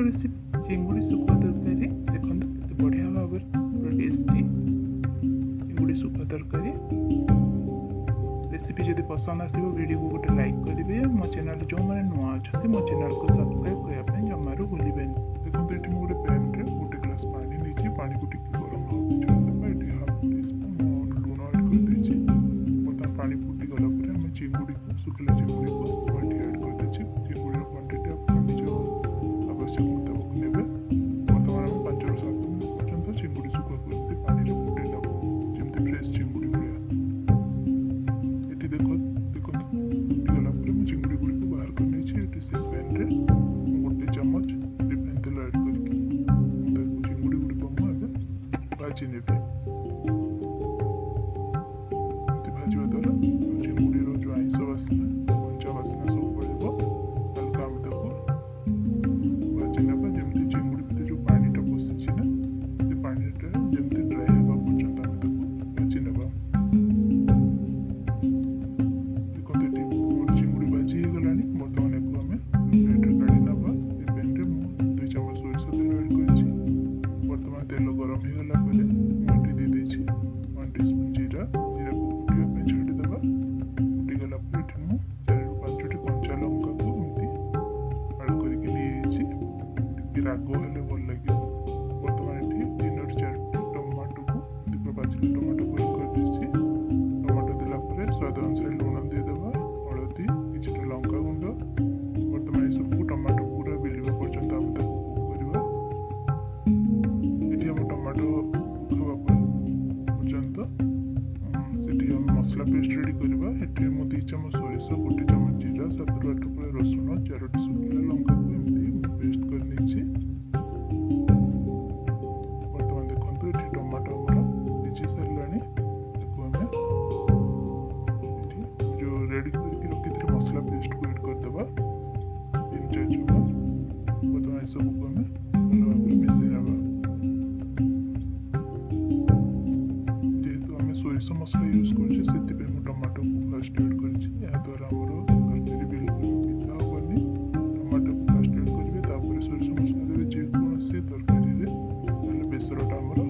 Recipe चिंगुड़ी सुखुआ तरकारी देखो केते बढ़िया भाव पूरा टेस्टी चिंगुड़ी सुखुआ तरकारी रेसिपी जदि पसंद आसो वीडियो को गोटे लाइक करेंगे मो चैनल जो मैंने नुआ अच्छा मो चैनल को सब्सक्राइब करने जमारू भूलें। देखो ये गोटे पैन रे गोटे ग्लास पानी नहीं पानी को गरम होगा हाफ टी स्पून लुण एड कर देछि बर्तमान पानी फुटी गला पर हम चिंगुड़ी को सुखला चिंगुड़ी को ऐड कर देछि चिंगुड़ी क्वांटिटी आप निज आवश्यक मुताबिक नेबे बर्तमान हम 5 ରୁ 7 मिनट पर्यंत चिंगुड़ी सुखा करते पानी रे फुटेला जेमते फ्रेश चिंगुड़ी गुड़िया एटी देखो देखो फुटी गला पर हम चिंगुड़ी गुड़ी को बाहर कर नेछि एटी से पैन रे गोटे चम्मच रिफाइन तेल ऐड करके ताको चिंगुड़ी गुड़ी को हम भाजी नेबे भाजवा द्वारा चिंगुड़ी रो जो आइंस वासना कंचा वासना सब पड़ेगा हल्का हम ताको भाजी नेबा जेमती चिंगुड़ी पे जो पानी टा बसिछि ना से पानी टा जेमती ड्राई हेबा पर्यंत हम ताको भाजी नेबा देखो तेटी मोर चिंगुड़ी भाजी हे गलानी बर्तमान एको हमें प्लेट रे काढी नेबा ए पैन रे 2 चम्मच सोरिष तेल ऐड करछि बर्तमान तेल गरम हे गला परे मोटी दे देछि 1 टीस्पून जीरा जीरा को फुटिया पे छाडी देबा फुटी गला पर एठी मु 4 ରୁ 5 टी कंचा लंका को एमती ऐड करके लिए टी रागो हेले भल लागे बर्तमान एठी 3 ରୁ 4 टी टमाटो को दीप पाचिल टमाटो को कर देछि टमाटो देला पर स्वाद अनुसार लूण दे देबा हळदी किछटा लंका गुंड बर्तमान ए सब टमाटो पूरा बिलिबा पर्यंत हम ताको कुक करबा एठी हम टमाटो खावा पर्यंत सेठी हम मसला पेस्ट रेडी करबा एठी हम 2 चम्मच सोरिष 1 चम्मच जीरा 7 ରୁ 8 फळ रसुण 4 टी सुखिला लंका को एमती पेस्ट कर नेछि बर्तमान देखंतु एठी टमाटो हमरा सिझी सरलानी देखो हमें एठी जो रेडी करके रखिथि मसला पेस्ट को ऐड कर देबा 3-4 चम्मच बर्तमान सब को हमें भलो भाबे मिसै नेबा जेहेतु हमें सोरिष मसला यूज करछि सेति पे मु टमाटो को फर्स्ट ऐड करछि या द्वारा हमरो तरकारी बिल्कुल पिता होबनी टमाटो को फर्स्ट ऐड करबे तापर सोरिष मसला देबे जे कोनोसी तरकारी रे ताले बेसरटा हमरो